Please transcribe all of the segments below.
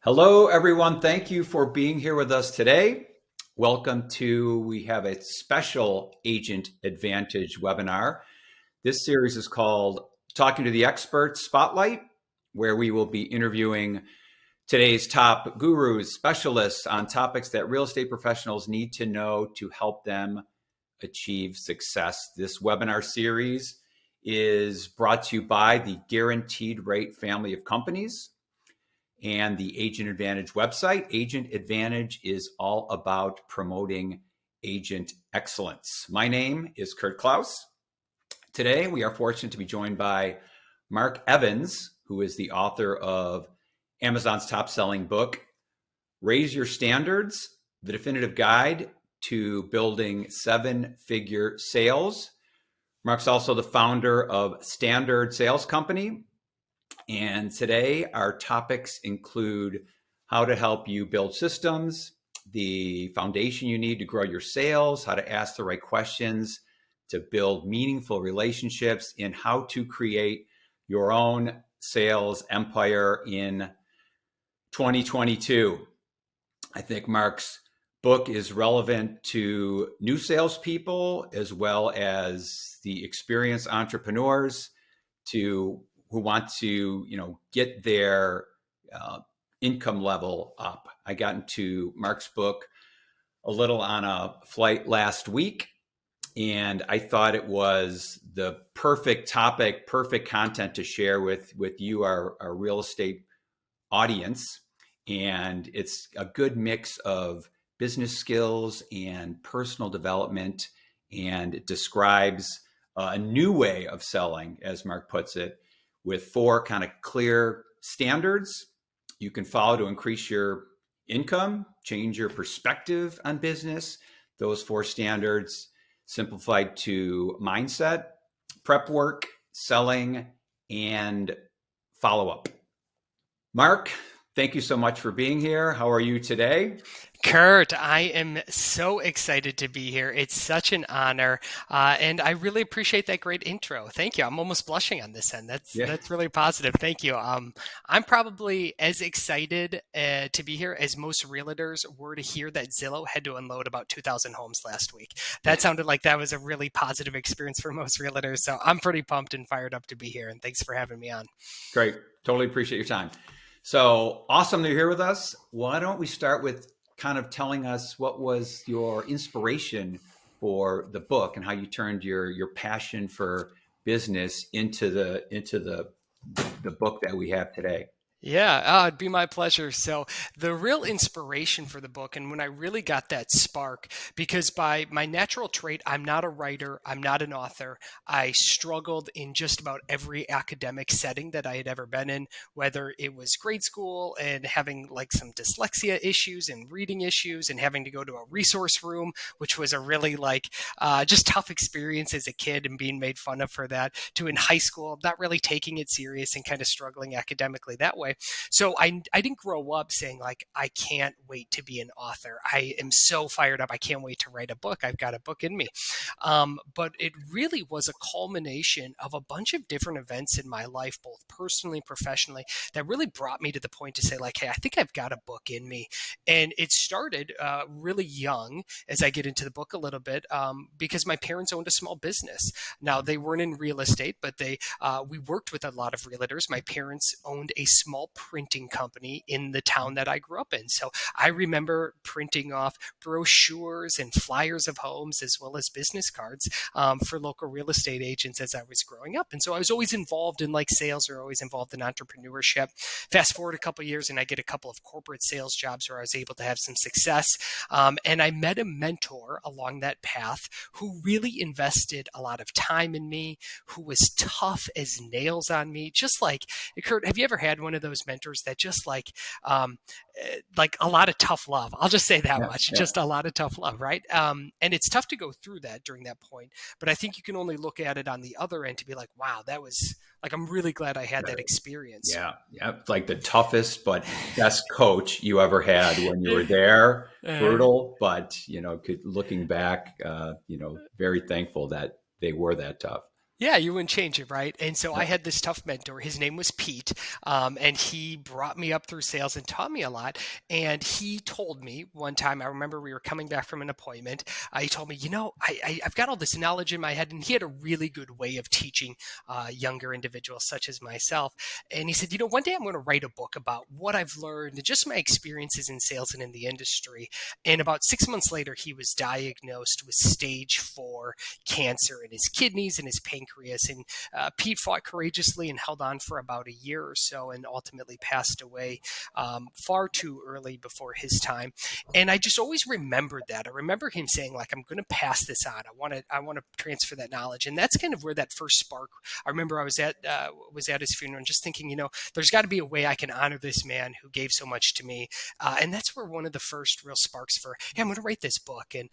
Hello, everyone. Thank you for being here with us today. We have a special Agent Advantage webinar. This series is called Talking to the Experts Spotlight, where we will be interviewing today's top gurus, specialists on topics that real estate professionals need to know to help them achieve success. This webinar series is brought to you by the Guaranteed Rate family of companies and the Agent Advantage website. Agent Advantage is all about promoting agent excellence. My name is Kurt Klaus. Today, we are fortunate to be joined by Mark Evans, who is the author of Amazon's top-selling book, Raise Your Standards, the definitive guide to building seven-figure sales. Mark's also the founder of Standard Sales Company. And today our topics include how to help you build systems, the foundation you need to grow your sales, how to ask the right questions to build meaningful relationships, and how to create your own sales empire in 2022. I think Mark's book is relevant to new salespeople as well as the experienced entrepreneurs who want to, get their income level up. I got into Mark's book a little on a flight last week, and I thought it was the perfect topic, perfect content to share with you, our real estate audience. And it's a good mix of business skills and personal development, and it describes a new way of selling, as Mark puts it, with four kind of clear standards you can follow to increase your income, change your perspective on business. Those four standards simplified to mindset, prep work, selling, and follow-up. Mark, thank you so much for being here. How are you today? Kurt, I am so excited to be here. It's such an honor, and I really appreciate that great intro. Thank you. I'm almost blushing on this end. That's really positive. Thank you. I'm probably as excited to be here as most realtors were to hear that Zillow had to unload about 2,000 homes last week. That sounded like that was a really positive experience for most realtors. So I'm pretty pumped and fired up to be here, and thanks for having me on. Great. Totally appreciate your time. So awesome that you're here with us. Why don't we start with kind of telling us what was your inspiration for the book and how you turned your passion for business into the book that we have today. Yeah, it'd be my pleasure. So the real inspiration for the book, and when I really got that spark, because by my natural trait, I'm not a writer, I'm not an author. I struggled in just about every academic setting that I had ever been in, whether it was grade school and having like some dyslexia issues and reading issues and having to go to a resource room, which was a really just tough experience as a kid and being made fun of for that, to in high school, not really taking it serious and kind of struggling academically that way. So I didn't grow up saying I can't wait to be an author. I am so fired up. I can't wait to write a book. I've got a book in me. But it really was a culmination of a bunch of different events in my life, both personally and professionally, that really brought me to the point to say hey, I think I've got a book in me. And it started really young, as I get into the book a little bit, because my parents owned a small business. Now, they weren't in real estate, but we worked with a lot of realtors. My parents owned a small printing company in the town that I grew up in. So I remember printing off brochures and flyers of homes as well as business cards for local real estate agents as I was growing up. And so I was always involved in sales, or always involved in entrepreneurship. Fast forward a couple of years and I get a couple of corporate sales jobs where I was able to have some success. And I met a mentor along that path who really invested a lot of time in me, who was tough as nails on me. Just like, Kurt, have you ever had one of those mentors that just a lot of tough love? I'll just say that much. Yeah. Just a lot of tough love, right? And it's tough to go through that during that point. But I think you can only look at it on the other end to be like, wow, that was I'm really glad I had that experience. Yeah. Like the toughest but best coach you ever had when you were there. Brutal, but looking back, very thankful that they were that tough. Yeah, you wouldn't change it, right? And so I Yep. had this tough mentor. His name was Pete, and he brought me up through sales and taught me a lot. And he told me one time, I remember we were coming back from an appointment. He told me, I've got all this knowledge in my head, and he had a really good way of teaching younger individuals such as myself. And he said, one day I'm going to write a book about what I've learned and just my experiences in sales and in the industry. And about 6 months later, he was diagnosed with stage 4 cancer in his kidneys and his pancreas. And Pete fought courageously and held on for about a year or so and ultimately passed away far too early before his time. And I just always remembered that. I remember him saying, like, I'm going to pass this on. I want to transfer that knowledge. And that's kind of where that first spark. I remember I was at his funeral and just thinking, there's got to be a way I can honor this man who gave so much to me. And that's where one of the first real sparks for, hey, I'm going to write this book. And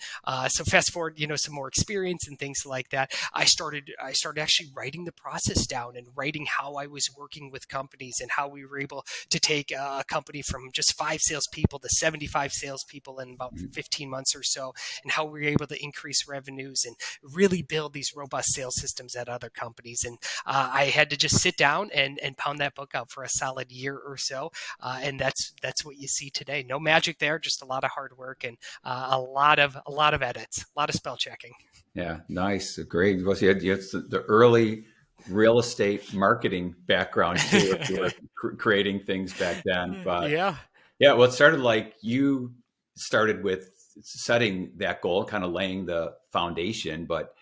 so fast forward, some more experience and things like that. I started actually writing the process down and writing how I was working with companies and how we were able to take a company from just 5 salespeople to 75 salespeople in about 15 months or so, and how we were able to increase revenues and really build these robust sales systems at other companies. And I had to just sit down and pound that book out for a solid year or so, and that's what you see today. No magic there, just a lot of hard work and a lot of edits, a lot of spell checking. Yeah, nice, great. Well, you had the early real estate marketing background too. If you were creating things back then, but Yeah. yeah, well, it started like you started with setting that goal, kind of laying the foundation, but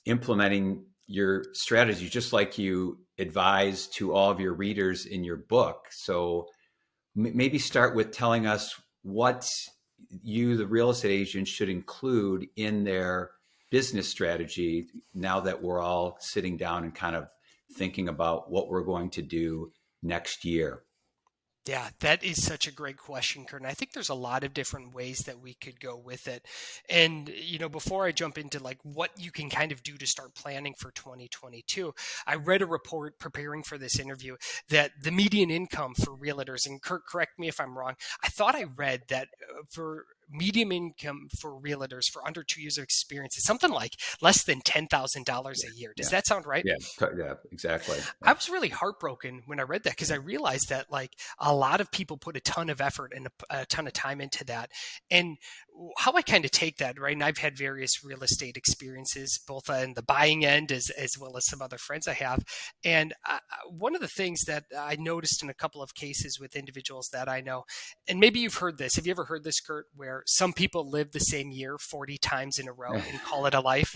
implementing your strategy, just like you advise to all of your readers in your book. So maybe start with telling us what you, the real estate agent, should include in their business strategy now that we're all sitting down and kind of thinking about what we're going to do next year. Yeah, that is such a great question, Kurt. And I think there's a lot of different ways that we could go with it. And, before I jump into like what you can kind of do to start planning for 2022, I read a report preparing for this interview that the median income for realtors, and Kurt, correct me if I'm wrong, I thought I read that for medium income for realtors for under 2 years of experience is something like less than $10,000 a year. Does Yeah, that sound right? yeah, yeah, exactly. I was really heartbroken when I read that because I realized that like a lot of people put a ton of effort and a ton of time into that. And how I kind of take that, right? And I've had various real estate experiences, both in the buying end as well as some other friends I have. And one of the things that I noticed in a couple of cases with individuals that I know, and maybe you've heard this. Have you ever heard this, Kurt, where some people live the same year 40 times in a row and call it a life?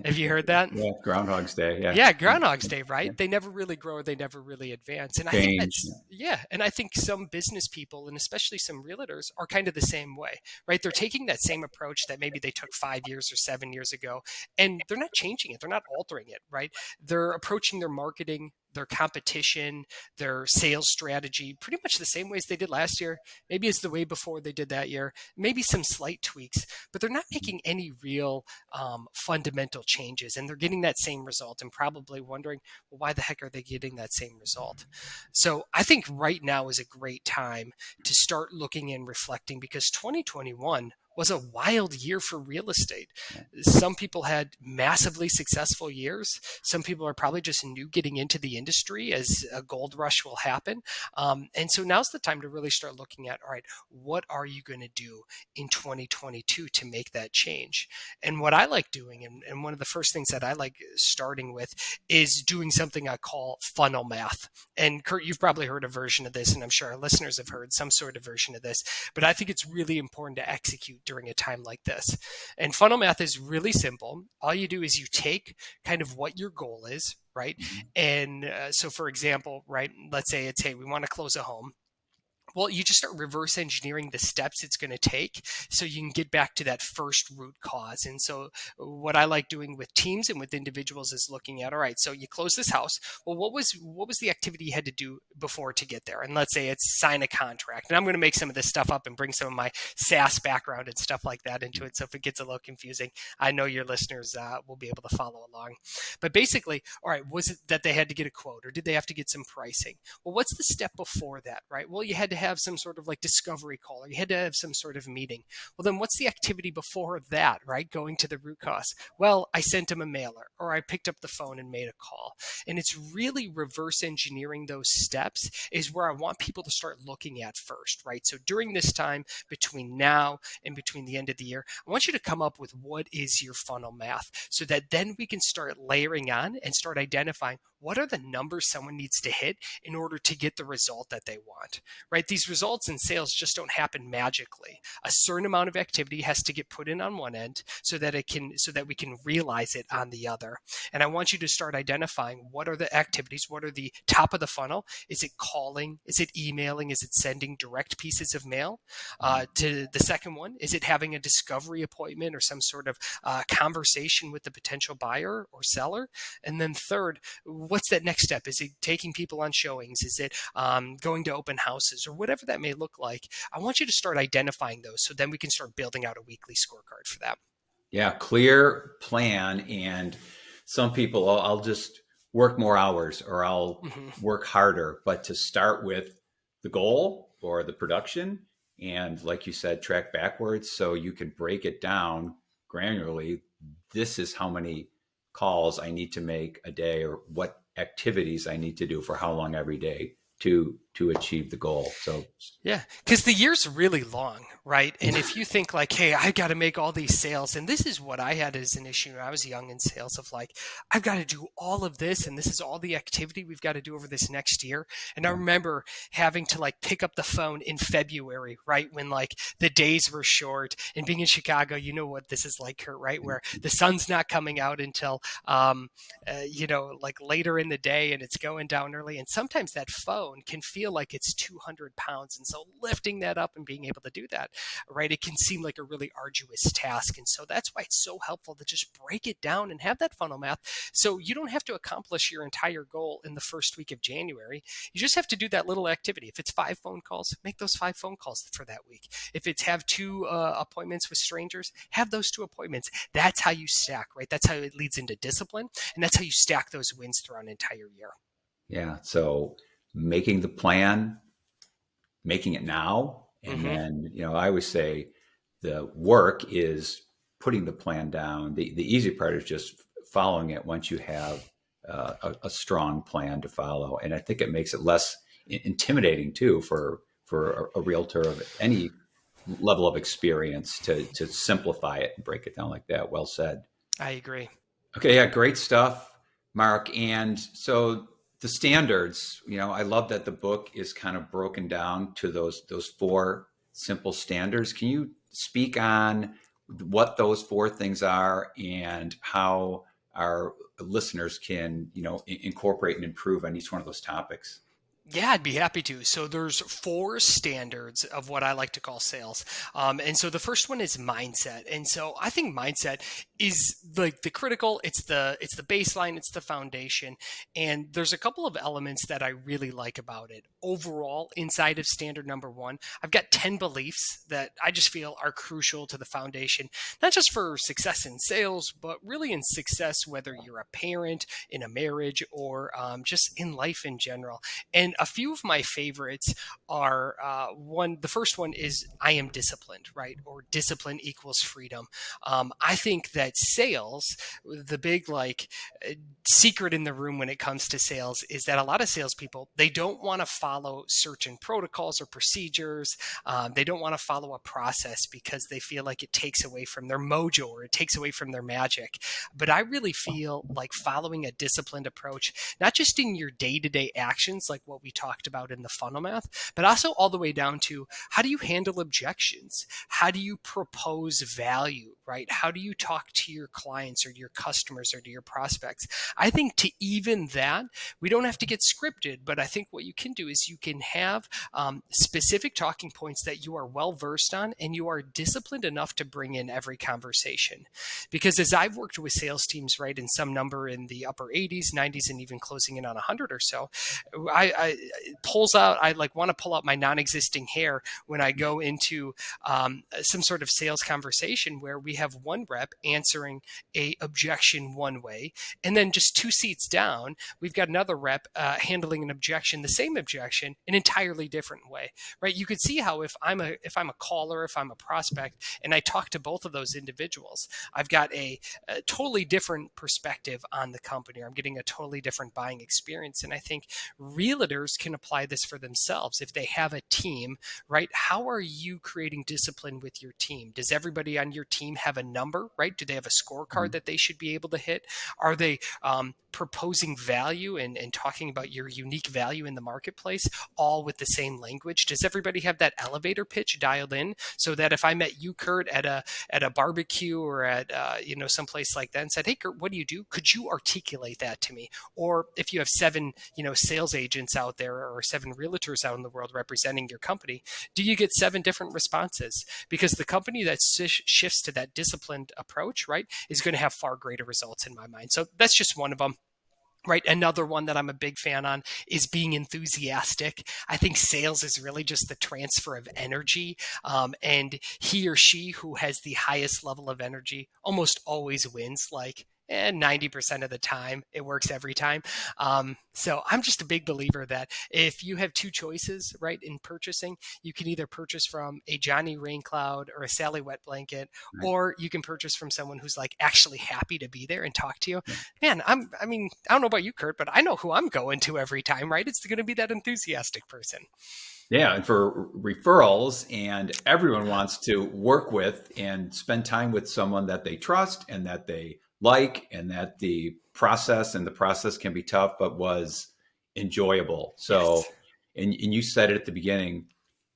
Have you heard that? Yeah, Groundhog's Day. Yeah, Yeah, Groundhog's Day, yeah. right? They never really grow, they never really advance. And I think Change. that's, yeah. And I think some business people, and especially some realtors, are kind of the same way, right? They're taking that same approach that maybe they took 5 years or 7 years ago, and they're not changing it, they're not altering it, right? They're approaching their marketing, their competition, their sales strategy pretty much the same ways they did last year. Maybe it's the way before they did that year, maybe some slight tweaks, but they're not making any real fundamental changes, and they're getting that same result and probably wondering, well, why the heck are they getting that same result? So I think right now is a great time to start looking and reflecting, because 2021 was a wild year for real estate. Some people had massively successful years. Some people are probably just new getting into the industry as a gold rush will happen. And so now's the time to really start looking at, all right, what are you going to do in 2022 to make that change? And what I like doing, and one of the first things that I like starting with, is doing something I call funnel math. And Kurt, you've probably heard a version of this, and I'm sure our listeners have heard some sort of version of this, but I think it's really important to execute during a time like this. And funnel math is really simple. All you do is you take kind of what your goal is, right? Mhm. And so, for example, right, let's say it's, hey, we want to close a home. Well, you just start reverse engineering the steps it's going to take so you can get back to that first root cause. And so, what I like doing with teams and with individuals is looking at, all right, so you close this house. Well, what was the activity you had to do before to get there? And let's say it's sign a contract. And I'm going to make some of this stuff up and bring some of my SaaS background and stuff like that into it. So if it gets a little confusing, I know your listeners will be able to follow along. But basically, all right, was it that they had to get a quote, or did they have to get some pricing? Well, what's the step before that, right? Well, you had to have some sort of like discovery call, or you had to have some sort of meeting. Well, then what's the activity before that, right? Going to the root cause. Well, I sent him a mailer, or I picked up the phone and made a call. And it's really reverse engineering those steps is where I want people to start looking at first, right? So during this time between now and between the end of the year, I want you to come up with what is your funnel math so that then we can start layering on and start identifying what are the numbers someone needs to hit in order to get the result that they want, right? These results in sales just don't happen magically. A certain amount of activity has to get put in on one end so that we can realize it on the other. And I want you to start identifying what are the activities, what are the top of the funnel. Is it calling? Is it emailing? Is it sending direct pieces of mail? To the second one, is it having a discovery appointment or some sort of conversation with the potential buyer or seller? And then third, what's that next step? Is it taking people on showings? Is it going to open houses or whatever that may look like? I want you to start identifying those so then we can start building out a weekly scorecard for that. Yeah, clear plan. And some people, I'll just work more hours or I'll work harder. But to start with the goal or the production, and like you said, track backwards so you can break it down granularly. This is how many calls I need to make a day, or what activities I need to do for how long every day to achieve the goal. So yeah, because the year's really long, right? And if you think like, hey, I got to make all these sales, and this is what I had as an issue when I was young in sales of like, I've got to do all of this, and this is all the activity we've got to do over this next year. And I remember having to like pick up the phone in February, right? When like the days were short, and being in Chicago, you know what this is like, Kurt, right? Where the sun's not coming out until, like later in the day, and it's going down early. And sometimes that phone can feel like it's 200 pounds. And so lifting that up and being able to do that, right, it can seem like a really arduous task. And so that's why it's so helpful to just break it down and have that funnel math. So you don't have to accomplish your entire goal in the first week of January. You just have to do that little activity. If it's 5 phone calls, make those 5 phone calls for that week. If it's have 2 appointments with strangers, have those 2 appointments. That's how you stack, right? That's how it leads into discipline. And that's how you stack those wins throughout an entire year. Yeah. So making the plan, making it now. And then, I always say the work is putting the plan down. The easy part is just following it once you have a strong plan to follow. And I think it makes it less intimidating too for a realtor of any level of experience to simplify it and break it down like that. Well said. I agree. Okay. Yeah. Great stuff, Mark. And so the standards, I love that the book is kind of broken down to those 4 simple standards. Can you speak on what those 4 things are and how our listeners can, incorporate and improve on each one of those topics? Yeah, I'd be happy to. So there's 4 standards of what I like to call sales. And so the first one is mindset. And so I think mindset is like the critical, it's the baseline, it's the foundation. And there's a couple of elements that I really like about it. Overall, inside of standard number 1, I've got 10 beliefs that I just feel are crucial to the foundation, not just for success in sales, but really in success, whether you're a parent, in a marriage, or just in life in general. And a few of my favorites are the first one is I am disciplined, right? Or discipline equals freedom. I think that sales, the big secret in the room when it comes to sales is that a lot of salespeople, they don't want to follow certain protocols or procedures. They don't want to follow a process because they feel like it takes away from their mojo or it takes away from their magic. But I really feel like following a disciplined approach, not just in your day-to-day actions, like what we talked about in the funnel math, but also all the way down to how do you handle objections? How do you propose value, right? How do you talk to your clients or to your customers or to your prospects? I think to even that, we don't have to get scripted, but I think what you can do is you can have specific talking points that you are well versed on and you are disciplined enough to bring in every conversation. Because as I've worked with sales teams, right, in some number in the upper 80s, 90s, and even closing in on 100 or so, it pulls out. I like want to pull out my non-existing hair when I go into some sort of sales conversation where we have one rep answering a objection one way, and then just two seats down, we've got another rep handling an objection, the same objection, an entirely different way, right? You could see how if I'm a caller, if I'm a prospect, and I talk to both of those individuals, I've got a totally different perspective on the company, or I'm getting a totally different buying experience. And I think realtors can apply this for themselves if they have a team, right? How are you creating discipline with your team? Does everybody on your team have a number, right? Do they have a scorecard that they should be able to hit? Are they proposing value and talking about your unique value in the marketplace, all with the same language? Does everybody have that elevator pitch dialed in so that if I met you, Kurt, at a barbecue or at someplace like that and said, "Hey, Kurt, what do you do? Could you articulate that to me?" Or if you have seven sales agents out there or seven realtors out in the world representing your company, do you get seven different responses? Because the company that shifts to that disciplined approach, right, is going to have far greater results in my mind. So that's just one of them. Right. Another one that I'm a big fan on is being enthusiastic. I think sales is really just the transfer of energy. And he or she who has the highest level of energy almost always wins. Like, 90% of the time, it works every time. So I'm just a big believer that if you have two choices, right, in purchasing, you can either purchase from a Johnny Raincloud or a Sally Wet Blanket, Right. or you can purchase from someone who's like actually happy to be there and talk to you. Yeah. Man, I mean, I don't know about you, Kurt, but I know who I'm going to every time, right? It's going to be that enthusiastic person. Yeah, and for referrals, and everyone wants to work with and spend time with someone that they trust and that they like, and that the process can be tough, but was enjoyable. Yes. So, and you said it at the beginning,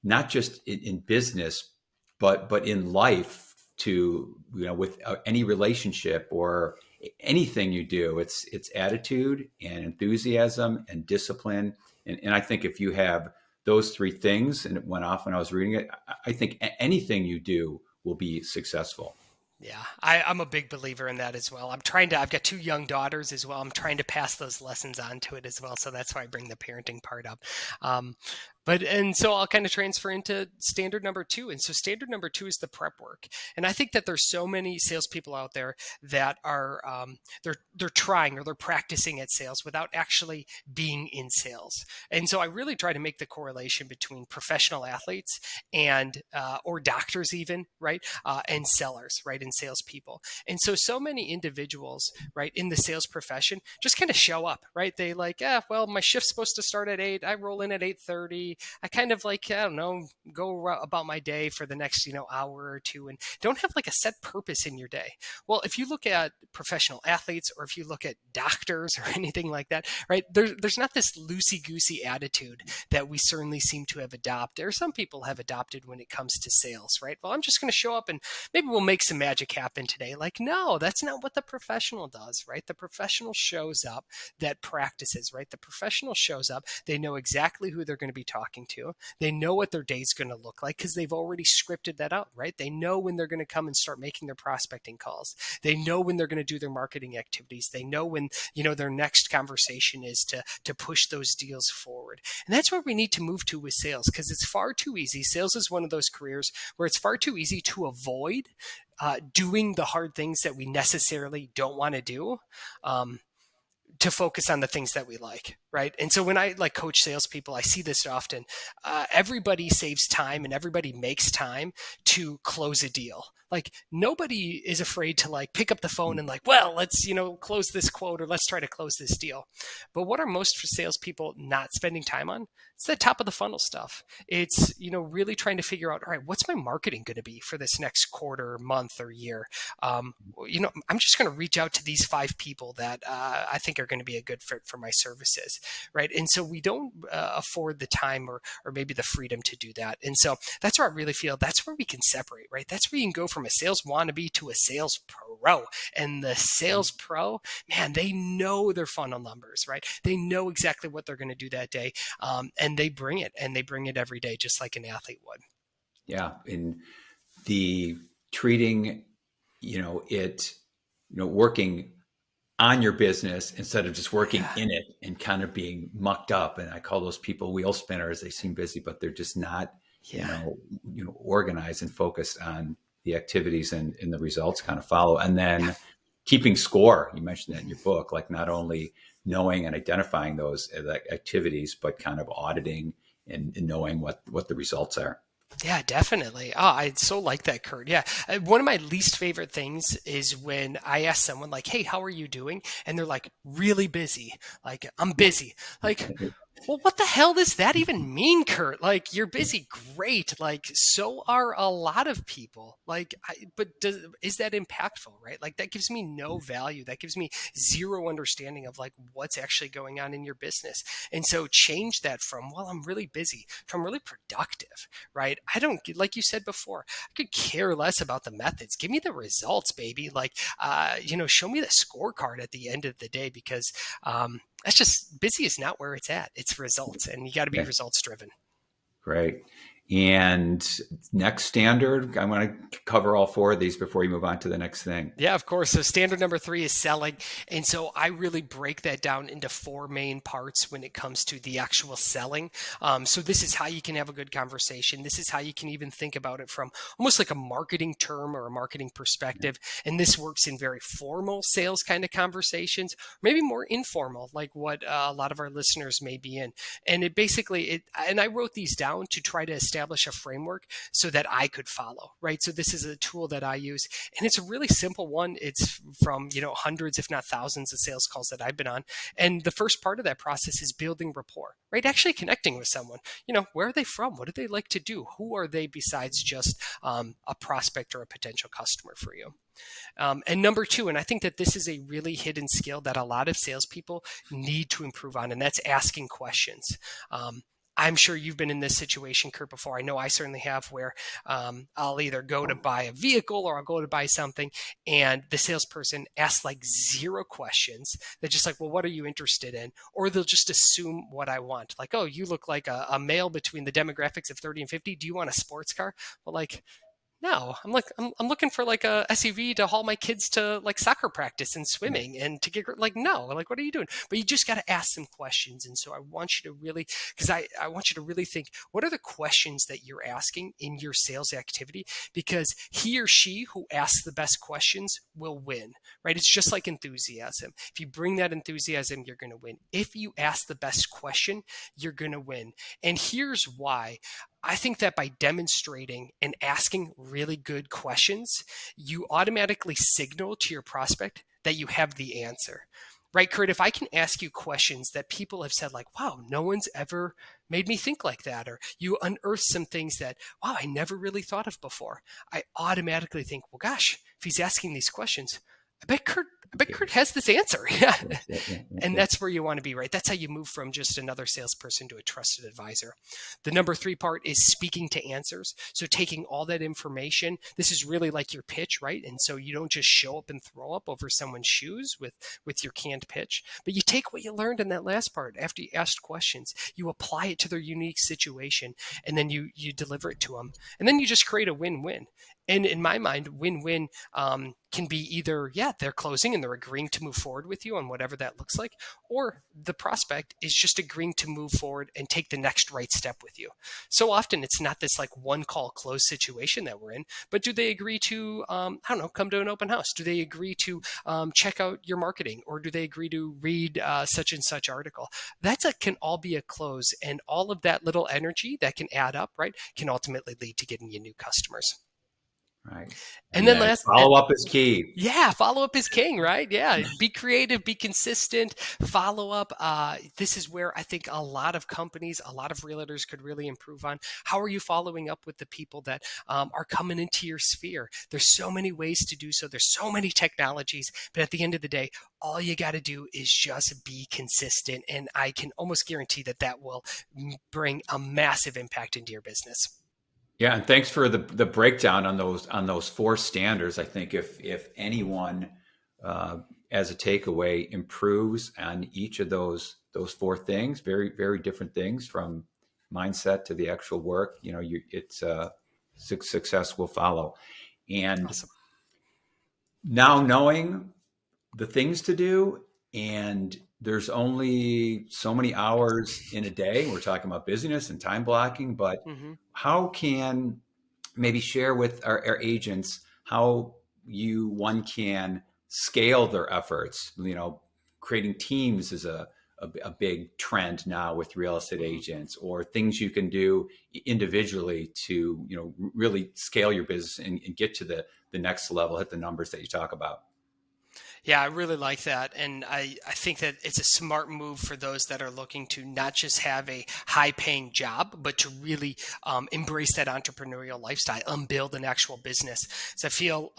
not just in business, but in life, to with any relationship or anything you do, it's attitude and enthusiasm and discipline, and I think if you have those three things, and it went off when I was reading it, I think anything you do will be successful. Yeah, I'm a big believer in that as well. I've got two young daughters as well. I'm trying to pass those lessons on to it as well. So that's why I bring the parenting part up. Um, and so I'll kind of transfer into standard number two. And so standard number two is the prep work. And I think that there's so many salespeople out there that are they're trying or they're practicing at sales without actually being in sales. And so I really try to make the correlation between professional athletes and or doctors even, right, and sellers, right, and salespeople. And so many individuals, right, in the sales profession just kind of show up, right? They like, well, my shift's supposed to start at 8. I roll in at 8:30. I kind of like, I don't know, go about my day for the next, hour or two, and don't have like a set purpose in your day. Well, if you look at professional athletes, or if you look at doctors or anything like that, right, there's not this loosey-goosey attitude that we certainly seem to have adopted, or some people have adopted when it comes to sales, right? Well, I'm just going to show up and maybe we'll make some magic happen today. Like, no, that's not what the professional does, right? The professional shows up that practices, right? The professional shows up. They know exactly who they're going to be talking to. They know what their day's going to look like because they've already scripted that out, right? They know when they're going to come and start making their prospecting calls. They know when they're going to do their marketing activities. They know when, their next conversation is to push those deals forward. And that's where we need to move to with sales, because it's far too easy. Sales is one of those careers where it's far too easy to avoid doing the hard things that we necessarily don't want to do. To focus on the things that we like, right? And so when I like coach salespeople, I see this often. Everybody saves time and everybody makes time to close a deal. Like nobody is afraid to like pick up the phone and like, well, let's close this quote or let's try to close this deal. But what are most salespeople not spending time on? It's the top of the funnel stuff. It's really trying to figure out, all right, what's my marketing going to be for this next quarter, month, or year? I'm just going to reach out to these 5 people that I think are going to be a good fit for my services, right? And so we don't afford the time or maybe the freedom to do that. And so that's where I really feel that's where we can separate, right? That's where you can go from a sales wannabe to a sales pro. And the sales pro, man, they know their funnel numbers, right? They know exactly what they're going to do that day, and they bring it, and they bring it every day, just like an athlete would. Yeah, in the treating, it, working on your business instead of just working Yeah. in it and kind of being mucked up. And I call those people wheel spinners. They seem busy, but they're just not, Yeah. organized and focused on the activities, and the results kind of follow. And then keeping score. You mentioned that in your book, like not only knowing and identifying those activities, but kind of auditing and knowing what the results are. Yeah, definitely. Oh, I so like that, Kurt. Yeah. One of my least favorite things is when I ask someone, like, hey, how are you doing? And they're like, really busy. Like, I'm busy. Like, well, what the hell does that even mean, Kurt? Like, you're busy, great. Like, so are a lot of people. Like, is that impactful, right? Like, that gives me no value. That gives me zero understanding of like what's actually going on in your business. And so, change that from, well, I'm really busy, to I'm really productive, right? I don't, like you said before, I could care less about the methods. Give me the results, baby. Like, show me the scorecard at the end of the day, because that's just, busy is not where it's at. It's results, and you got to be Okay, results driven. great. And next standard, I want to cover all four of these before you move on to the next thing. Yeah, of course. So standard number three is selling. And so I really break that down into four main parts when it comes to the actual selling. So this is how you can have a good conversation. This is how you can even think about it from almost like a marketing term or a marketing perspective. And this works in very formal sales kind of conversations, maybe more informal, like what a lot of our listeners may be in. And and I wrote these down to try to establish a framework so that I could follow, right? So this is a tool that I use, and it's a really simple one. It's from, hundreds, if not thousands of sales calls that I've been on. And the first part of that process is building rapport, right? Actually connecting with someone. Where are they from? What do they like to do? Who are they besides just a prospect or a potential customer for you? And number two, and I think that this is a really hidden skill that a lot of salespeople need to improve on, and that's asking questions. I'm sure you've been in this situation, Kurt, before. I know I certainly have, where I'll either go to buy a vehicle or I'll go to buy something, and the salesperson asks like zero questions. They're just like, well, what are you interested in? Or they'll just assume what I want. Like, oh, you look like a male between the demographics of 30 and 50. Do you want a sports car? Well, like, no, I'm looking for like a SUV to haul my kids to like soccer practice and swimming and to get like, no, like, what are you doing? But you just got to ask some questions. And so I want you to really, because I want you to really think, what are the questions that you're asking in your sales activity? Because he or she who asks the best questions will win, right? It's just like enthusiasm. If you bring that enthusiasm, you're going to win. If you ask the best question, you're going to win. And here's why. I think that by demonstrating and asking really good questions, you automatically signal to your prospect that you have the answer. Right, Kurt? If I can ask you questions that people have said, like, wow, no one's ever made me think like that, or you unearth some things that, wow, I never really thought of before, I automatically think, well, gosh, if he's asking these questions, I bet Kurt has this answer. Yeah. Yeah, yeah, yeah, yeah, And yeah. that's where you want to be, right? That's how you move from just another salesperson to a trusted advisor. The number three part is speaking to answers. So taking all that information, this is really like your pitch, right? And so you don't just show up and throw up over someone's shoes with your canned pitch, but you take what you learned in that last part after you asked questions, you apply it to their unique situation, and then you deliver it to them. And then you just create a win-win. And in my mind, win-win can be either, yeah, they're closing and they're agreeing to move forward with you on whatever that looks like, or the prospect is just agreeing to move forward and take the next right step with you. So often it's not this like one call close situation that we're in, but do they agree to, I don't know, come to an open house? Do they agree to check out your marketing? Or do they agree to read such and such article? Can all be a close. And all of that little energy that can add up, right, can ultimately lead to getting you new customers. Right. And And then then last, follow up is key. yeah, follow up is king, right? Yeah, be creative, be consistent, follow up. This is where I think a lot of companies, a lot of realtors could really improve on. How are you following up with the people that are coming into your sphere? There's so many ways to do so. There's so many technologies, but at the end of the day, all you got to do is just be consistent. And I can almost guarantee that that will bring a massive impact into your business. Yeah, and thanks for the breakdown on those four standards. I think if anyone, as a takeaway, improves on each of those four things, very very different things from mindset to the actual work, it's success will follow. And Awesome. now knowing the things to do, and there's only so many hours in a day. We're talking about business and time blocking, but Hmm. how can maybe share with our agents how one can scale their efforts? Creating teams is a big trend now with real estate Hmm. agents, or things you can do individually to really scale your business and get to the next level, hit the numbers that you talk about. Yeah, I really like that. And I think that it's a smart move for those that are looking to not just have a high paying job, but to really embrace that entrepreneurial lifestyle and build an actual business. So I feel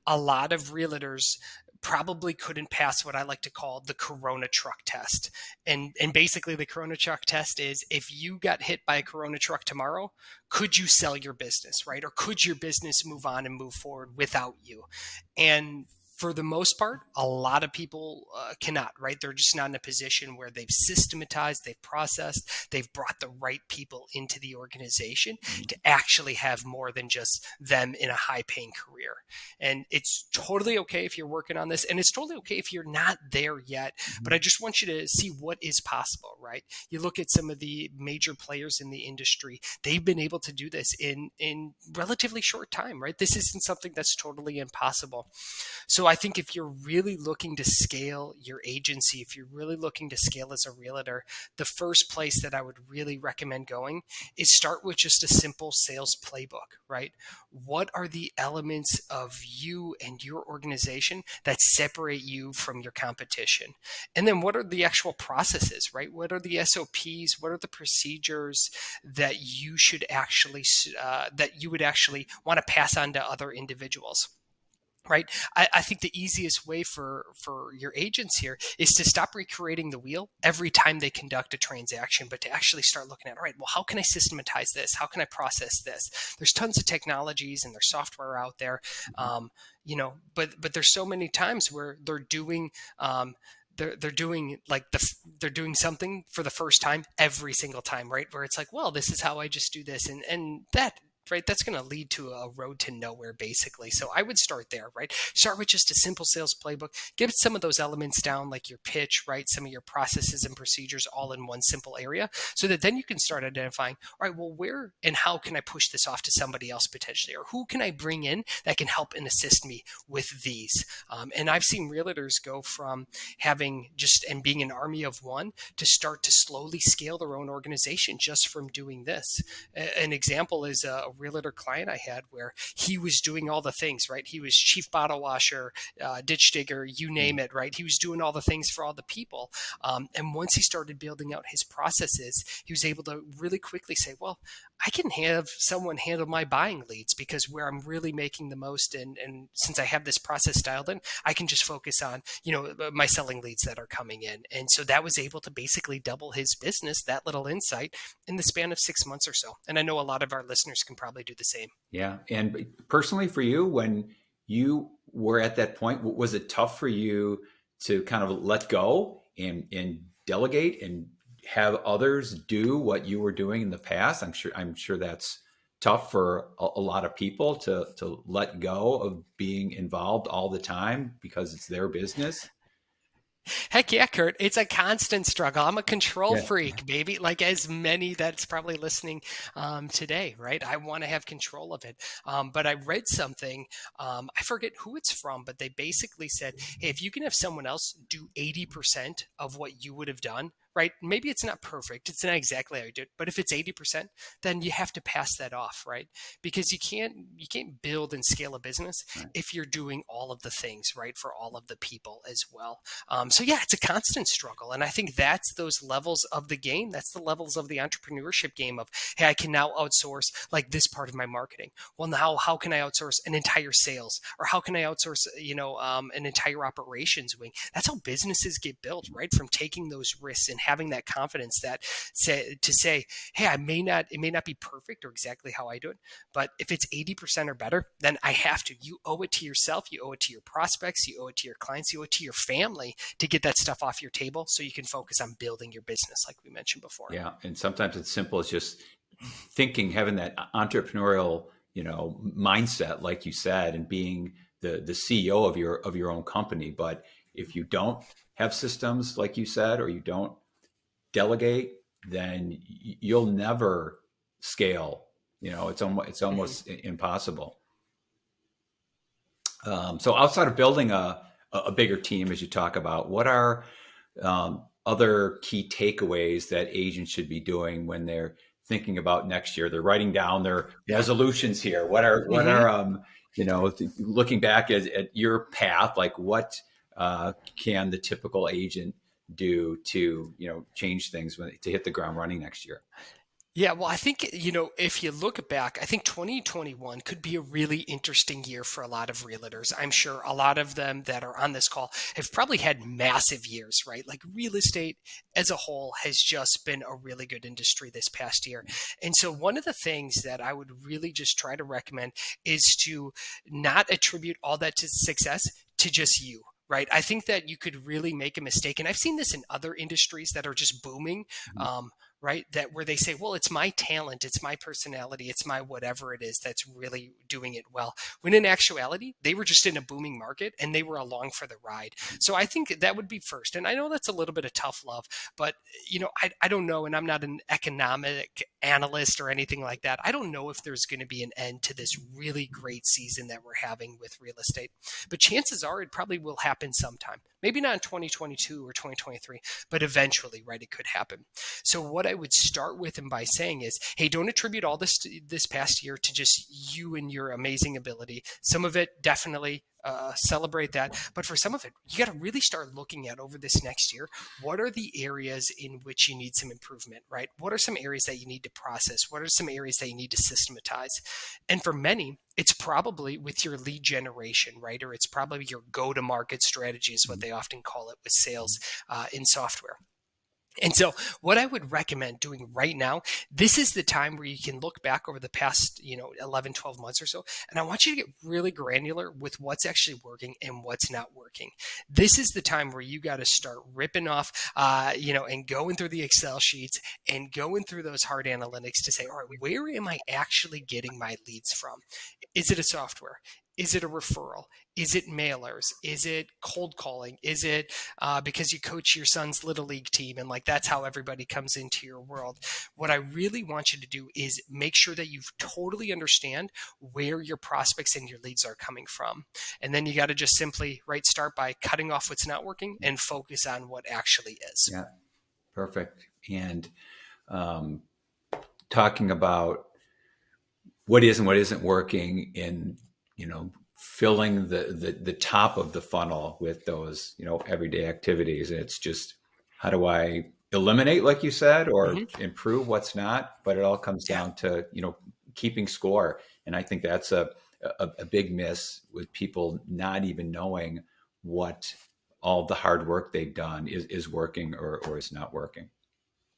a lot of realtors probably couldn't pass what I like to call the Corona truck test. And basically the Corona truck test is, if you got hit by a Corona truck tomorrow, could you sell your business, right? Or could your business move on and move forward without you? And for the most part, a lot of people cannot, right? They're just not in a position where they've systematized, they've processed, they've brought the right people into the organization to actually have more than just them in a high paying career. And it's totally okay if you're working on this, and it's totally okay if you're not there yet. But I just want you to see what is possible, right? You look at some of the major players in the industry, they've been able to do this in relatively short time, right? This isn't something that's totally impossible. So I think if you're really looking to scale your agency, if you're really looking to scale as a realtor, the first place that I would really recommend going is start with just a simple sales playbook, right? What are the elements of you and your organization that separate you from your competition? And then what are the actual processes, right? What are the SOPs? What are the procedures that you should actually, that you would actually want to pass on to other individuals? Right. I think the easiest way for your agents here is to stop recreating the wheel every time they conduct a transaction, but to actually start looking at, all right, well, how can I systematize this? How can I process this? There's tons of technologies and there's software out there, but there's so many times where they're doing they're doing something for the first time every single time, right? Where it's like, well, this is how I just do this, and that, right, that's going to lead to a road to nowhere, basically. So I would start there, right? Start with just a simple sales playbook. Get some of those elements down, like your pitch, right? Some of your processes and procedures all in one simple area, so that then you can start identifying, all right, well, where and how can I push this off to somebody else potentially? Or who can I bring in that can help and assist me with these? And I've seen realtors go from having just and being an army of one to start to slowly scale their own organization just from doing this. An example is a realtor client I had where he was doing all the things, right? He was chief bottle washer, ditch digger, you name it, right? He was doing all the things for all the people. And once he started building out his processes, he was able to really quickly say, well, I can have someone handle my buying leads, because where I'm really making the most, and since I have this process dialed in, I can just focus on, my selling leads that are coming in. And so that was able to basically double his business, that little insight, in the span of 6 months or so. And I know a lot of our listeners can probably do the same. Yeah. And personally for you, when you were at that point, was it tough for you to kind of let go and delegate and have others do what you were doing in the past? I'm sure that's tough for a lot of people to let go of being involved all the time because it's their business. Heck yeah, Kurt. It's a constant struggle. I'm a control Yeah. freak, baby. Like as many that's probably listening today, right? I want to have control of it. But I read something, I forget who it's from, but they basically said, hey, if you can have someone else do 80% of what you would have done, right? Maybe it's not perfect. It's not exactly how you do it, but if it's 80%, then you have to pass that off, right? Because you can't build and scale a business Right. if you're doing all of the things, right, for all of the people as well. So yeah, it's a constant struggle, and I think that's those levels of the game. That's the levels of the entrepreneurship game of, hey, I can now outsource like this part of my marketing. Well, now how can I outsource an entire sales, or how can I outsource an entire operations wing? That's how businesses get built, right? From taking those risks and having that confidence that say, hey, it may not be perfect or exactly how I do it, but if it's 80% or better, then I have to. You owe it to yourself, you owe it to your prospects, you owe it to your clients, you owe it to your family to get that stuff off your table so you can focus on building your business like we mentioned before. Yeah. And sometimes it's simple as just thinking, having that entrepreneurial, mindset, like you said, and being the CEO of your own company. But if you don't have systems, like you said, or you don't delegate, then you'll never scale. It's Hmm. almost impossible. So outside of building a bigger team, as you talk about, what are other key takeaways that agents should be doing when they're thinking about next year? They're writing down their Yeah. resolutions here. What are Hmm. looking back at your path, like what can the typical agent do to change things to hit the ground running next year? Yeah, well, I think, if you look back, I think 2021 could be a really interesting year for a lot of realtors. I'm sure a lot of them that are on this call have probably had massive years, right? Like real estate as a whole has just been a really good industry this past year. And so, one of the things that I would really just try to recommend is to not attribute all that to success to just you. Right. I think that you could really make a mistake. And I've seen this in other industries that are just booming. Um, right, that where they say, well, it's my talent, it's my personality, it's my whatever it is that's really doing it well, when in actuality they were just in a booming market and they were along for the ride. So I think that would be first, and I know that's a little bit of tough love, but I don't know, and I'm not an economic analyst or anything like that. I don't know if there's going to be an end to this really great season that we're having with real estate, but chances are it probably will happen sometime, maybe not in 2022 or 2023, but eventually, right, it could happen. So what I would start with and by saying is, hey, don't attribute all this past year to just you and your amazing ability. Some of it definitely celebrate that, but for some of it, you got to really start looking at over this next year. What are the areas in which you need some improvement, right? What are some areas that you need to process? What are some areas that you need to systematize? And for many, it's probably with your lead generation, right? Or it's probably your go-to-market strategy, is what they often call it with sales in software. And so, what I would recommend doing right now, this is the time where you can look back over the past, 11, 12 months or so. And I want you to get really granular with what's actually working and what's not working. This is the time where you got to start ripping off, and going through the Excel sheets and going through those hard analytics to say, all right, where am I actually getting my leads from? Is it a software? Is it a referral? Is it mailers? Is it cold calling? Is it because you coach your son's little league team and like that's how everybody comes into your world? What I really want you to do is make sure that you totally understand where your prospects and your leads are coming from. And then you got to just simply, right, start by cutting off what's not working and focus on what actually is. Yeah, perfect. And um, talking about what is and what isn't working in filling the top of the funnel with those everyday activities. And it's just, how do I eliminate, like you said, or Hmm. improve what's not? But it all comes Yeah. down to keeping score. And I think that's a big miss, with people not even knowing what all the hard work they've done is working or is not working.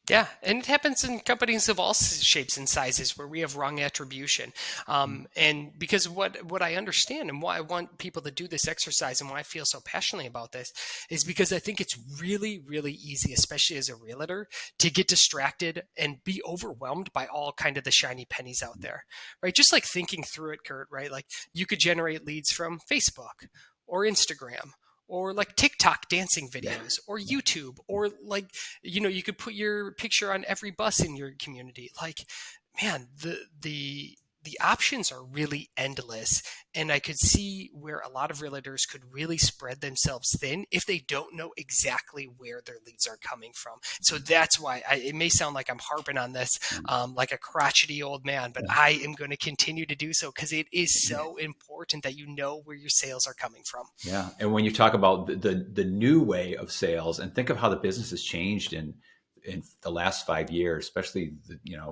Yeah, and it happens in companies of all shapes and sizes where we have wrong attribution. And because what I understand and why I want people to do this exercise and why I feel so passionately about this is because I think it's really, really easy, especially as a realtor, to get distracted and be overwhelmed by all kind of the shiny pennies out there, right? Just like thinking through it, Kurt, right? Like you could generate leads from Facebook or Instagram or like TikTok dancing Yeah. videos or YouTube or like you could put your picture on every bus in your community. Like, man, the options are really endless, and I could see where a lot of realtors could really spread themselves thin if they don't know exactly where their leads are coming from. So that's why it may sound like I'm harping on this like a crotchety old man, but I am going to continue to do so because it is Yeah. so important that you know where your sales are coming from. Yeah, and when you talk about the new way of sales, and think of how the business has changed in the last 5 years, especially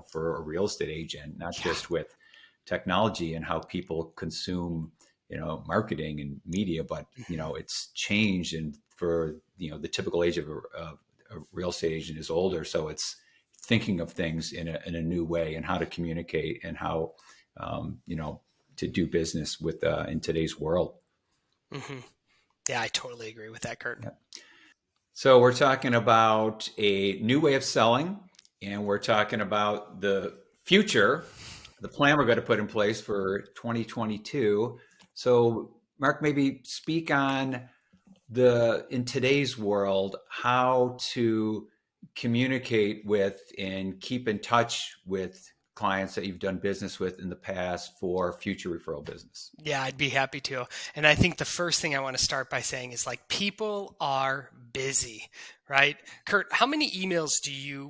for a real estate agent, not Yeah. just with technology and how people consume marketing and media, but it's changed. And for the typical age of a real estate agent is older, so it's thinking of things in a new way, and how to communicate, and how to do business with in today's world. Hmm. Yeah, I totally agree with that, Kurt. Yeah. So we're talking about a new way of selling, and we're talking about the future, the plan we're going to put in place for 2022. So, Mark, maybe speak on in today's world, how to communicate with and keep in touch with clients that you've done business with in the past for future referral business. Yeah, I'd be happy to. And I think the first thing I want to start by saying is like people are busy, right? Kurt, how many emails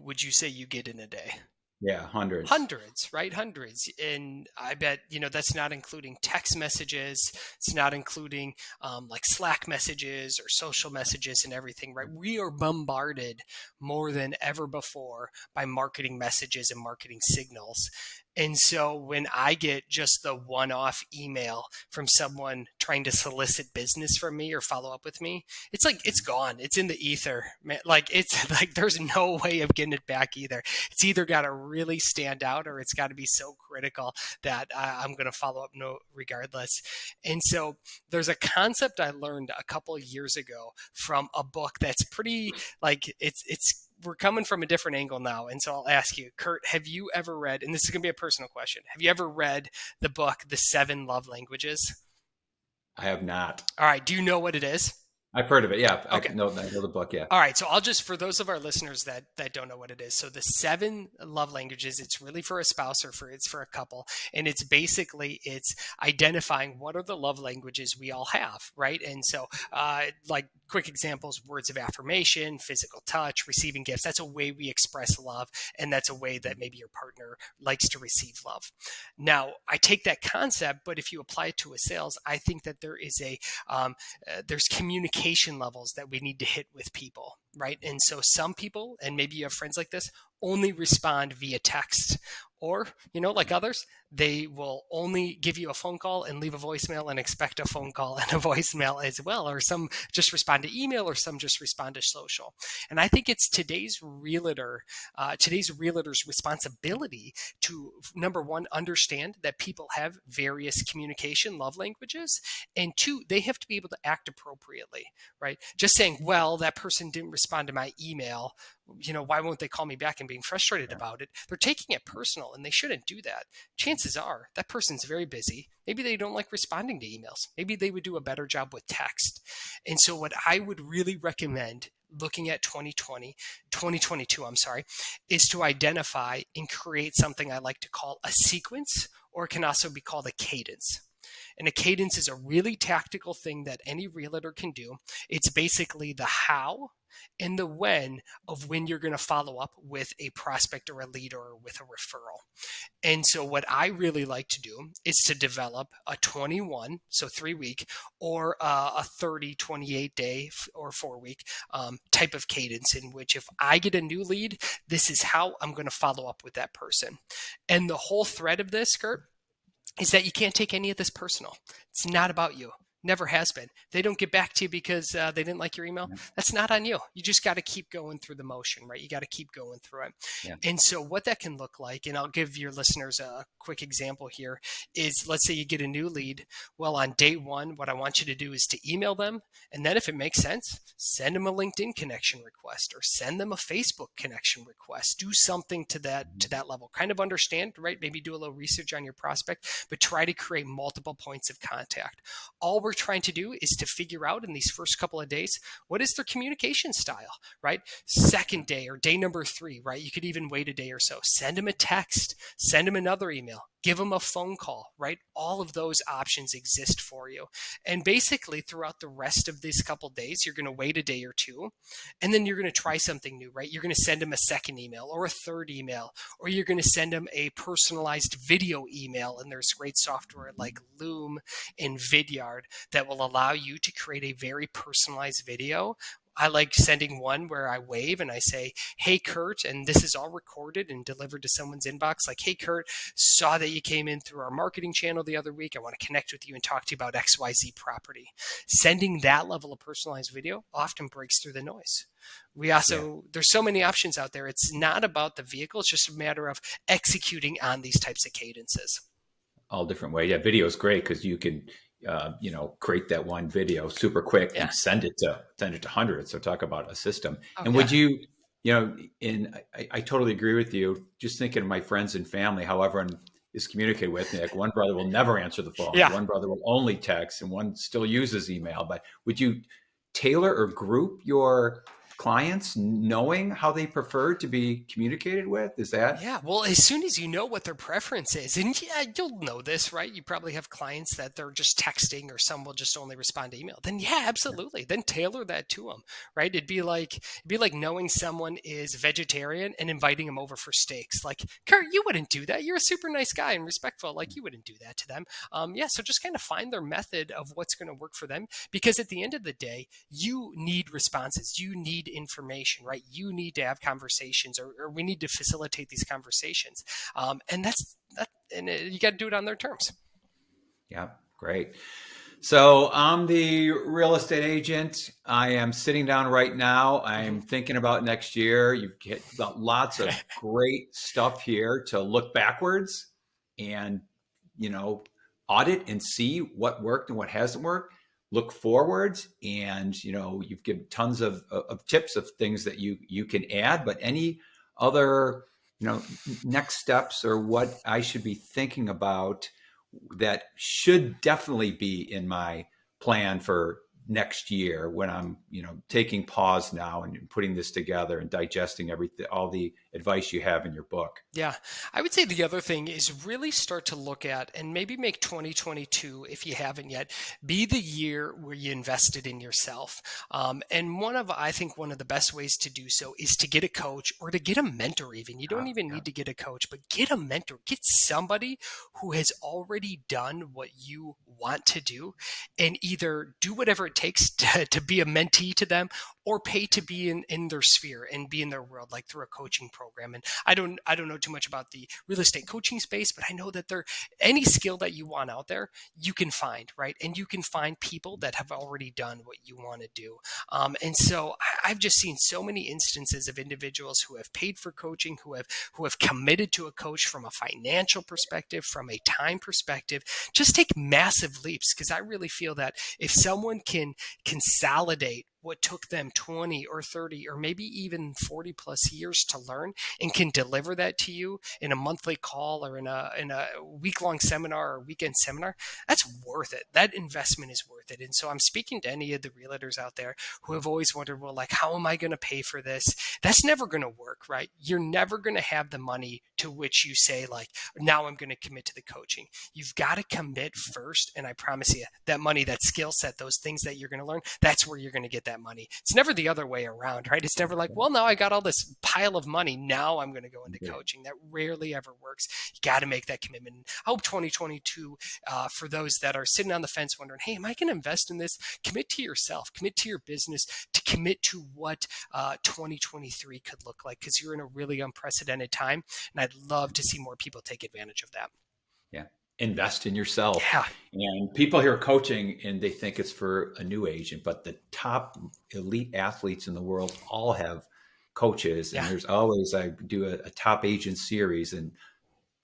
would you say you get in a day? Yeah, hundreds. Hundreds, right? Hundreds. And I bet, that's not including text messages. It's not including like Slack messages or social messages and everything, right? We are bombarded more than ever before by marketing messages and marketing signals. And so when I get just the one-off email from someone trying to solicit business from me or follow up with me, it's like it's gone. It's in the ether, man. Like it's like there's no way of getting it back either. It's either got to really stand out or it's got to be so critical that I'm going to follow up no regardless. And so there's a concept I learned a couple of years ago from a book that's pretty like it's we're coming from a different angle now. And so I'll ask you, Kurt, have you ever read, and this is going to be a personal question, have you ever read the book, The 7 Love Languages? I have not. All right. Do you know what it is? I've heard of it. Yeah. Okay. I know the book. Yeah. All right. So I'll just, for those of our listeners that don't know what it is. So the 7 love languages, it's really for a spouse or it's for a couple. And it's identifying what are the love languages we all have. Right. And so like quick examples, words of affirmation, physical touch, receiving gifts. That's a way we express love. And that's a way that maybe your partner likes to receive love. Now I take that concept, but if you apply it to a sales, I think that there is there's communication levels that we need to hit with people, right? And so some people, and maybe you have friends like this, only respond via text. Or, like others, they will only give you a phone call and leave a voicemail and expect a phone call and a voicemail as well. Or some just respond to email or some just respond to social. And I think it's today's realtor's responsibility to, number one, understand that people have various communication love languages. And 2, they have to be able to act appropriately, right? Just saying, well, that person didn't respond to my email, why won't they call me back, and being frustrated about it? They're taking it personal and they shouldn't do that. Chances are that person's very busy. Maybe they don't like responding to emails. Maybe they would do a better job with text. And so what I would really recommend looking at 2022, is to identify and create something I like to call a sequence, or it can also be called a cadence. And a cadence is a really tactical thing that any realtor can do. It's basically the how and the when you're going to follow up with a prospect or a lead or with a referral. And so what I really like to do is to develop a 21, so 3-week, or a 30, 28-day or 4-week type of cadence in which if I get a new lead, this is how I'm going to follow up with that person. And the whole thread of this, Kurt, is that you can't take any of this personal. It's not about you. Never has been. They don't get back to you because they didn't like your email. That's not on you. You just got to keep going through the motion, right? You got to keep going through it. Yeah. And so what that can look like, and I'll give your listeners a quick example here, is let's say you get a new lead. Well, on day 1, what I want you to do is to email them. And then if it makes sense, send them a LinkedIn connection request or send them a Facebook connection request. Do something to that level. Kind of understand, right? Maybe do a little research on your prospect, but try to create multiple points of contact. All we're trying to do is to figure out in these first couple of days, what is their communication style, right? Second day or day number 3, right? You could even wait a day or so. Send them a text, send them another email, give them a phone call, right? All of those options exist for you. And basically throughout the rest of these couple of days, you're going to wait a day or 2, and then you're going to try something new, right? You're going to send them a second email or a third email, or you're going to send them a personalized video email. And there's great software like Loom and Vidyard that will allow you to create a very personalized video. I like sending one where I wave and I say, hey, Kurt, and this is all recorded and delivered to someone's inbox. Like, hey, Kurt, saw that you came in through our marketing channel the other week. I want to connect with you and talk to you about XYZ property. Sending that level of personalized video often breaks through the noise. We also, there's so many options out there. It's not about the vehicle. It's just a matter of executing on these types of cadences. All different way. Yeah. Video is great because you can, create that one video super quick and send it to hundreds. So talk about a system. Would you, and I totally agree with you. Just thinking of my friends and family, how everyone is communicated with me. Like one brother will never answer the phone. Yeah. One brother will only text and one still uses email. But would you tailor or group your clients knowing how they prefer to be communicated with? Is that? Yeah, well, as soon as you know what their preference is, and yeah, you'll know this, right? You probably have clients that they're just texting, or some will just only respond to email. Then yeah, absolutely. Then tailor that to them, right? It'd be like knowing someone is vegetarian and inviting them over for steaks. Like, Kurt, you wouldn't do that. You're a super nice guy and respectful. Like, you wouldn't do that to them. Yeah, so just kind of find their method of what's going to work for them, because at the end of the day, you need responses, you need information, right? You need to have conversations, or we need to facilitate these conversations, and that's that, and you got to do it on their terms. Yeah, great. So I'm the real estate agent. I am sitting down right now. Mhm. I'm thinking about next year. You've got lots of great stuff here to look backwards and, you know, audit and see what worked and what hasn't worked. Look forwards, and you've given tons of tips of things that you can add. But any other next steps, or what I should be thinking about that should definitely be in my plan for next year, when I'm, taking pause now and putting this together and digesting everything, all the advice you have in your book. Yeah, I would say the other thing is really start to look at, and maybe make 2022, if you haven't yet, be the year where you invested in yourself. And I think one of the best ways to do so is to get a coach, or to get a mentor even. You don't even Yeah. need to get a coach, but get a mentor. Get somebody who has already done what you want to do, and either do whatever it takes to be a mentee to them, or pay to be in their sphere and be in their world, like through a coaching program. And I don't know too much about the real estate coaching space, but I know that any skill that you want out there, you can find, right? And you can find people that have already done what you want to do. And so I've just seen so many instances of individuals who have paid for coaching, who have committed to a coach from a financial perspective, from a time perspective, just take massive leaps. Because I really feel that if someone can consolidate what took them 20 or 30 or maybe even 40 plus years to learn, and can deliver that to you in a monthly call, or in a week-long seminar or weekend seminar, that's worth it. That investment is worth it. And so I'm speaking to any of the realtors out there who have always wondered, well, like, how am I going to pay for this? That's never going to work, right? You're never going to have the money to which you say, like, now I'm going to commit to the coaching. You've got to commit first. And I promise you, that money, that skill set, those things that you're going to learn, that's where you're going to get that money. It's never the other way around, right? It's never like, well, now I got all this pile of money, now I'm going to go into coaching. That rarely ever works. You got to make that commitment. I hope 2022, for those that are sitting on the fence wondering, hey, am I going to invest in this? Commit to yourself, commit to your business, to commit to what 2023 could look like, because you're in a really unprecedented time. And I'd love to see more people take advantage of that. Yeah. Invest in yourself. Yeah. And people hear coaching and they think it's for a new agent, but the top elite athletes in the world all have coaches. And Yeah. there's always, I do a top agent series, and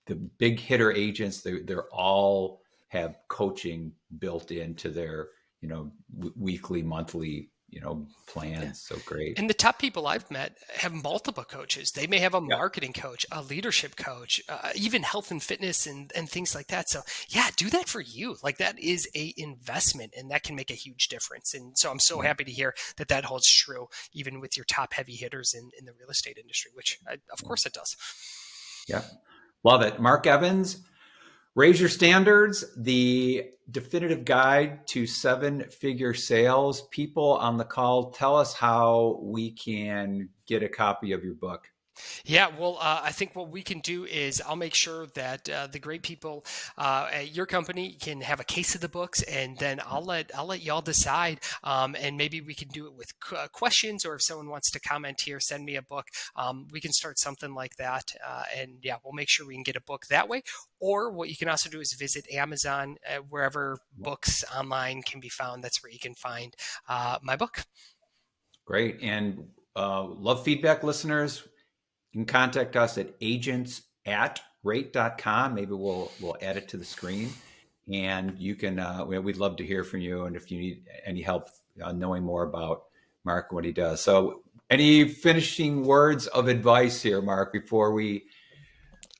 the big hitter agents, they're all have coaching built into their, weekly, monthly, Yeah. plans. So great. And the top people I've met have multiple coaches. They may have a Yeah. marketing coach, a leadership coach, even health and fitness, and things like that. So yeah, do that for you. Like, that is a investment, and that can make a huge difference. And so I'm so Yeah. happy to hear that that holds true, even with your top heavy hitters in the real estate industry, which of course it does. Yeah. Love it. Mark Evans, Raise Your Standards, the definitive guide to seven-figure sales. People on the call, tell us how we can get a copy of your book. Yeah, well, I think what we can do is I'll make sure that the great people at your company can have a case of the books, and then I'll let y'all decide. And maybe we can do it with questions, or if someone wants to comment here, send me a book. We can start something like that, and yeah, we'll make sure we can get a book that way. Or what you can also do is visit Amazon, wherever books online can be found. That's where you can find my book. Great. And love feedback, listeners. You can contact us at agents@rate.com. Maybe we'll add it to the screen, and you can. We'd love to hear from you, and if you need any help knowing more about Mark and what he does. So, any finishing words of advice here, Mark, before we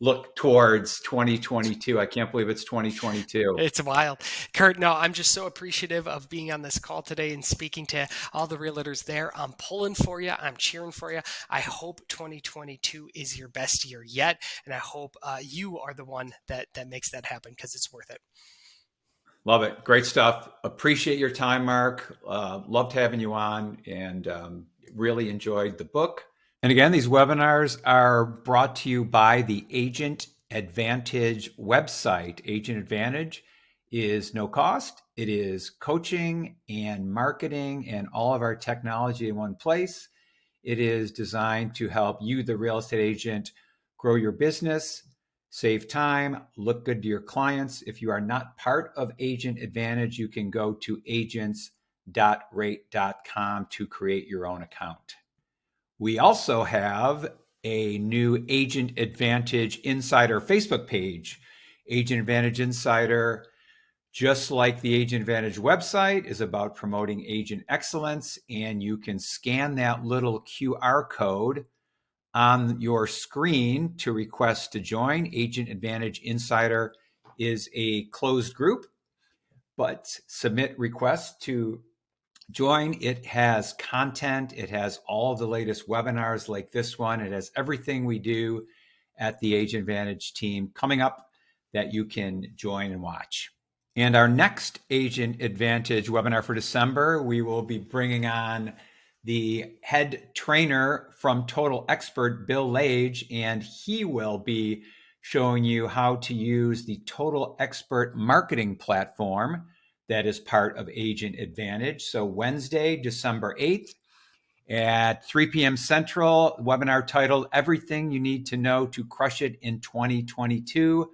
look towards 2022. I can't believe it's 2022. It's wild. Kurt, no, I'm just so appreciative of being on this call today and speaking to all the realtors there. I'm pulling for you. I'm cheering for you. I hope 2022 is your best year yet. And I hope you are the one that makes that happen, because it's worth it. Love it. Great stuff. Appreciate your time, Mark. Loved having you on, and really enjoyed the book. And again, these webinars are brought to you by the Agent Advantage website. Agent Advantage is no cost. It is coaching and marketing and all of our technology in one place. It is designed to help you, the real estate agent, grow your business, save time, look good to your clients. If you are not part of Agent Advantage, you can go to agents.rate.com to create your own account. We also have a new Agent Advantage Insider Facebook page. Agent Advantage Insider, just like the Agent Advantage website, is about promoting agent excellence, and you can scan that little QR code on your screen to request to join. Agent Advantage Insider is a closed group, but submit requests to join. It has content. It has all the latest webinars like this one. It has everything we do at the Agent Advantage team coming up that you can join and watch. And our next Agent Advantage webinar for December, we will be bringing on the head trainer from Total Expert, Bill Lage, and he will be showing you how to use the Total Expert marketing platform that is part of Agent Advantage. So Wednesday, December 8th at 3 p.m. Central, webinar titled Everything You Need to Know to Crush It in 2022.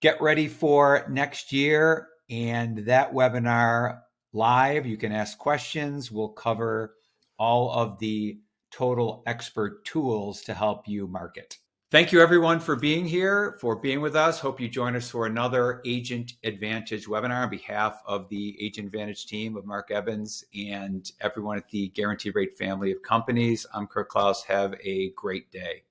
Get ready for next year. And that webinar live, you can ask questions. We'll cover all of the Total Expert tools to help you market. Thank you, everyone, for being here, for being with us. Hope you join us for another Agent Advantage webinar on behalf of the Agent Advantage team of Mark Evans and everyone at the Guaranteed Rate family of companies. I'm Kurt Klaus. Have a great day.